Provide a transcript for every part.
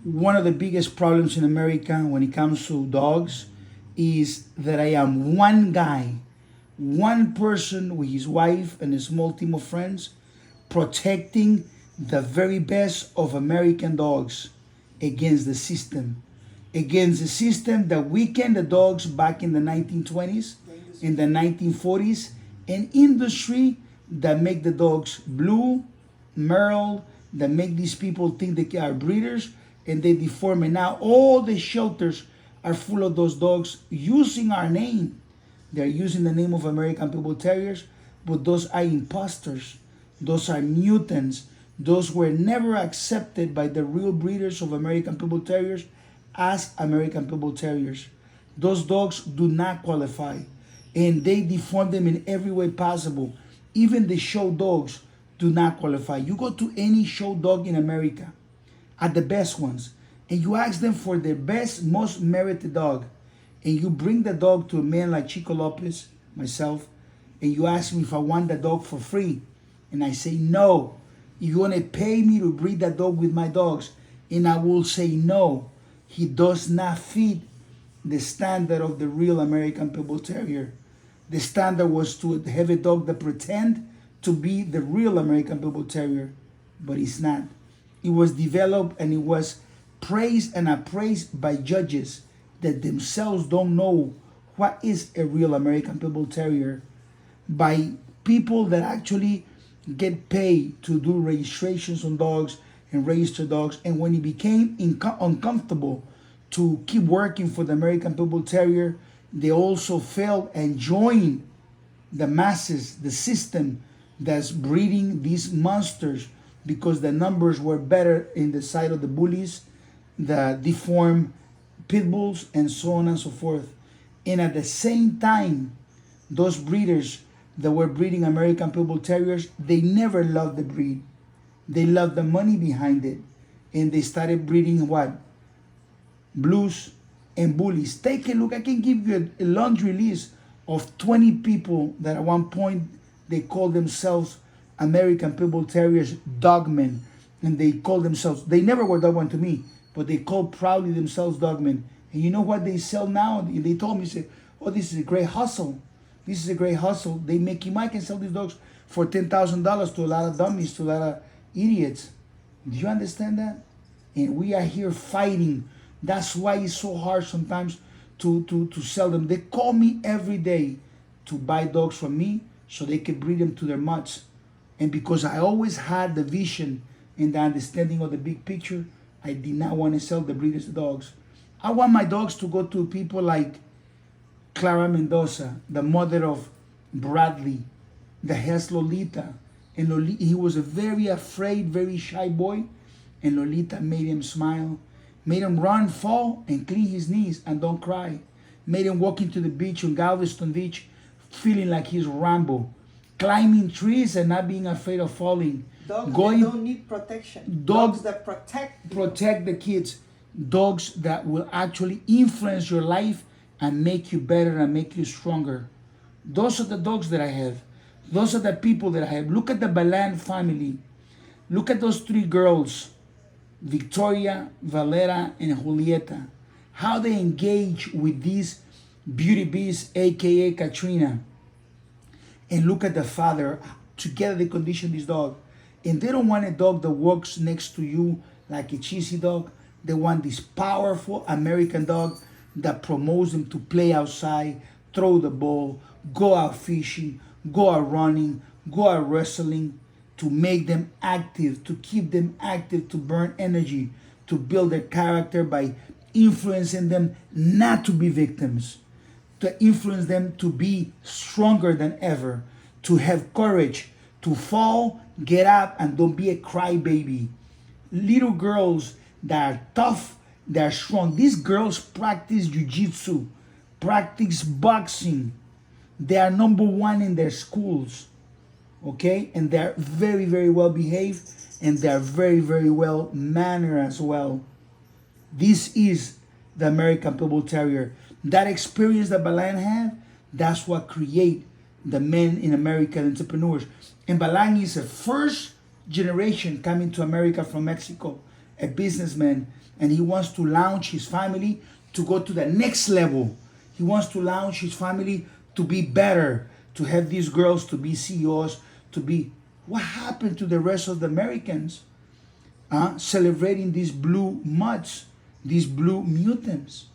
One of the biggest problems in America when it comes to dogs is that I am one guy, one person with his wife and a small team of friends protecting the very best of American dogs against the system. Against the system that weakened the dogs back in the 1920s, in the 1940s, an industry that make the dogs blue, merle, that make these people think they are breeders and they deform. And now all the shelters are full of those dogs using our name. They're using the name of American Pitbull Terriers, but those are imposters. Those are mutants. Those were never accepted by the real breeders of American Pitbull Terriers as American Pitbull Terriers. Those dogs do not qualify, and they deform them in every way possible. Even the show dogs do not qualify. You go to any show dog in America, at the best ones, and you ask them for their best, most merited dog, and you bring the dog to a man like Chico Lopez, myself, and you ask me if I want the dog for free, and I say no. If you want to pay me to breed that dog with my dogs, and I will say no, he does not fit the standard of the real American Pitbull Terrier. The standard was to have a dog that pretend to be the real American Pitbull Terrier, but it's not. It was developed and it was praised and appraised by judges that themselves don't know what is a real American Pitbull Terrier, by people that actually get paid to do registrations on dogs and register dogs. And when it became uncomfortable to keep working for the American Pitbull Terrier, they also failed and joined the masses, the system that's breeding these monsters, because the numbers were better in the side of the bullies, the deformed pit bulls, and so on and so forth. And at the same time, those breeders that were breeding American Pitbull Terriers, they never loved the breed. They loved the money behind it. And they started breeding what? Blues and bullies. Take a look. I can give you a laundry list of 20 people that at one point they called themselves American Pitbull Terriers dogmen. And they called themselves, they never were dogmen to me, but they called proudly themselves dogmen. And you know what they sell now? They told me, say, oh, this is a great hustle. This is a great hustle. They make you, I can sell these dogs for $10,000 to a lot of dummies, to a lot of idiots. Do you understand that? And we are here fighting. That's why it's so hard sometimes to sell them. They call me every day to buy dogs from me so they can breed them to their mutts. And because I always had the vision and the understanding of the big picture, I did not want to sell the breeders' dogs. I want my dogs to go to people like Clara Mendoza, the mother of Bradley, that has Lolita. And Lolita, he was a very afraid, very shy boy. And Lolita made him smile, made him run, fall, and clean his knees and don't cry. Made him walk into the beach on Galveston Beach feeling like he's Rambo, climbing trees and not being afraid of falling. Dogs that don't need protection. Dogs that protect the kids. Dogs that will actually influence your life and make you better and make you stronger. Those are the dogs that I have. Those are the people that I have. Look at the Balan family. Look at those three girls, Victoria, Valera, and Julieta. How they engage with these beauty beasts, aka Katrina. And look at the father. Together they condition this dog. And they don't want a dog that walks next to you like a cheesy dog. They want this powerful American dog that promotes them to play outside, throw the ball, go out fishing, go out running, go out wrestling, to make them active, to keep them active, to burn energy, to build their character by influencing them not to be victims, to influence them to be stronger than ever, to have courage, to fall, get up, and don't be a crybaby. Little girls that are tough, that are strong. These girls practice jiu-jitsu, practice boxing. They are number one in their schools, okay? And they're very, very well behaved, and they're very, very well mannered as well. This is the American Pitbull Terrier. That experience that Balan had, that's what create the men in America, entrepreneurs. And Balan is a first generation coming to America from Mexico. a businessman, and he wants to launch his family to go to the next level. He wants to launch his family to be better, to have these girls to be CEOs, to be. What happened to the rest of the Americans celebrating these blue mutts, these blue mutants?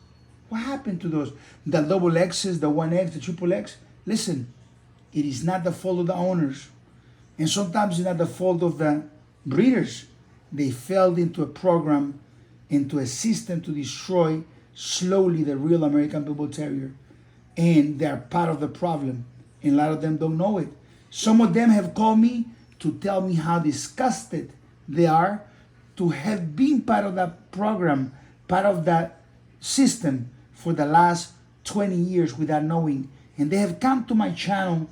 What happened to those? The double X's, the 1X, the triple X? Listen, it is not the fault of the owners. And sometimes it's not the fault of the breeders. They fell into a program, into a system to destroy slowly the real American Pitbull Terrier. And they're part of the problem. And a lot of them don't know it. Some of them have called me to tell me how disgusted they are to have been part of that program, part of that system for the last 20 years without knowing. And they have come to my channel.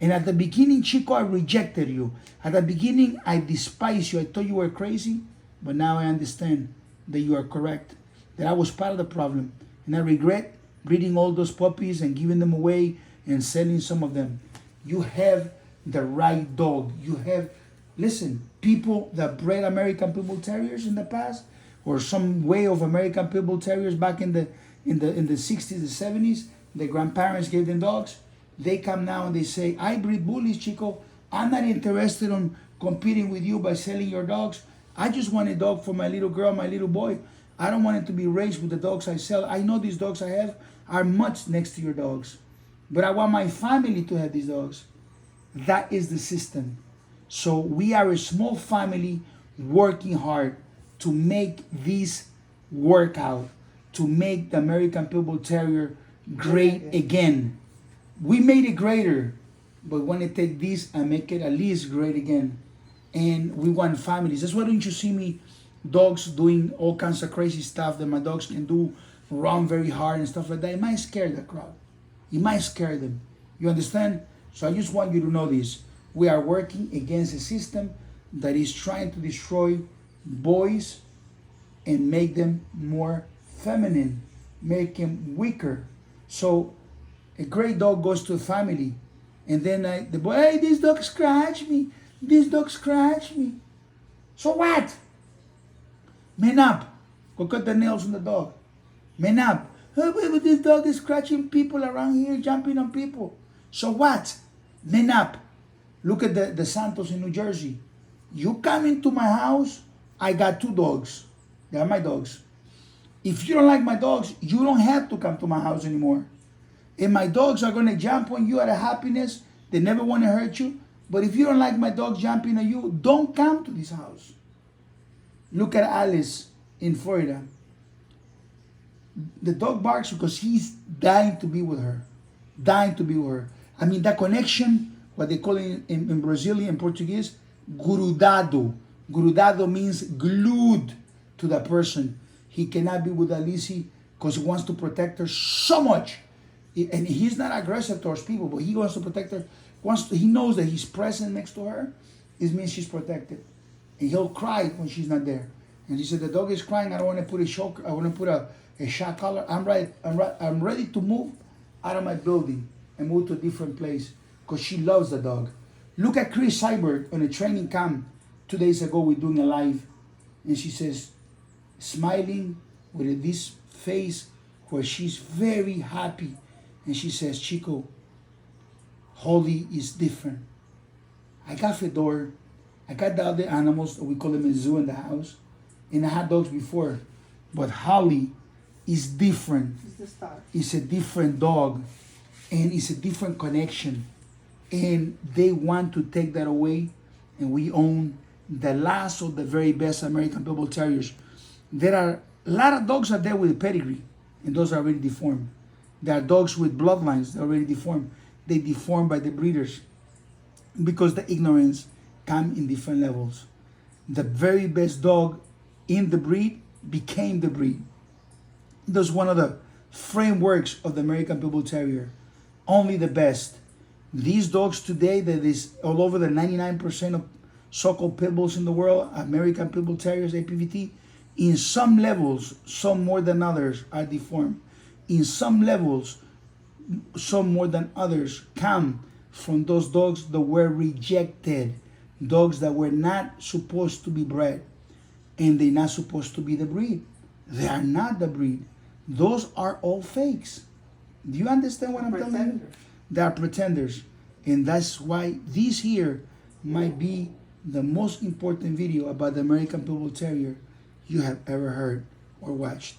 And at the beginning, Chico, I rejected you. At the beginning, I despised you. I thought you were crazy. But now I understand that you are correct, that I was part of the problem. And I regret breeding all those puppies and giving them away and selling some of them. You have the right dog. You have, listen, people that bred American Pitbull Terriers in the past, or some way of American Pitbull Terriers back in the 60s, the 70s, the grandparents gave them dogs. They come now and they say, I breed bullies, Chico. I'm not interested in competing with you by selling your dogs. I just want a dog for my little girl, my little boy. I don't want it to be raised with the dogs I sell. I know these dogs I have are much next to your dogs. But I want my family to have these dogs. That is the system. So we are a small family working hard to make this work out, to make the American Pitbull Terrier great again. We made it greater, but we want to take this and make it at least great again. And we want families. That's why don't you see me dogs doing all kinds of crazy stuff that my dogs can do, run very hard and stuff like that. It might scare the crowd. It might scare them. You understand? So I just want you to know this. We are working against a system that is trying to destroy boys and make them more feminine, make them weaker. So a great dog goes to a family, and then the boy, hey, this dog scratched me. This dog scratched me. So what? Man up. Go cut the nails on the dog. Man up. Oh, but this dog is scratching people around here, jumping on people. So what? Man up. Look at the Santos in New Jersey. You come into my house, I got 2 dogs. They are my dogs. If you don't like my dogs, you don't have to come to my house anymore. And my dogs are going to jump on you out of happiness. They never want to hurt you. But if you don't like my dogs jumping on you, don't come to this house. Look at Alice in Florida. The dog barks because he's dying to be with her. Dying to be with her. I mean, that connection, what they call it in Brazilian Portuguese, grudado. Grudado means glued to the person. He cannot be with Alice because he wants to protect her so much. And he's not aggressive towards people, but he wants to protect her. He knows that he's present next to her. It means she's protected. And he'll cry when she's not there. And he said, the dog is crying. I don't want to put a shock. I want to put a shock collar. I'm ready to move out of my building and move to a different place because she loves the dog. Look at Chris Cyberg on a training camp 2 days ago. We're doing a live. And she says, smiling with this face where she's very happy. And she says, Chico, Holly is different. I got Fedor. I got the other animals, we call them a zoo in the house. And I had dogs before. But Holly is different. It's the star. It's a different dog. And it's a different connection. And they want to take that away. And we own the last of the very best American Pitbull Terriers. There are a lot of dogs out there with a pedigree. And those are already deformed. There are dogs with bloodlines that are already deformed. They deformed by the breeders because the ignorance come in different levels. The very best dog in the breed became the breed. That's one of the frameworks of the American Pitbull Terrier. Only the best. These dogs today, that is all over the 99% of so-called pit bulls in the world, American Pitbull Terriers, APVT, in some levels, some more than others, are deformed. In some levels, some more than others come from those dogs that were rejected, dogs that were not supposed to be bred. and they're not supposed to be the breed. They are not the breed. Those are all fakes. Do you understand what I'm telling you? Pretenders. They are pretenders. And that's why this here might be the most important video about the American Pitbull Terrier you have ever heard or watched.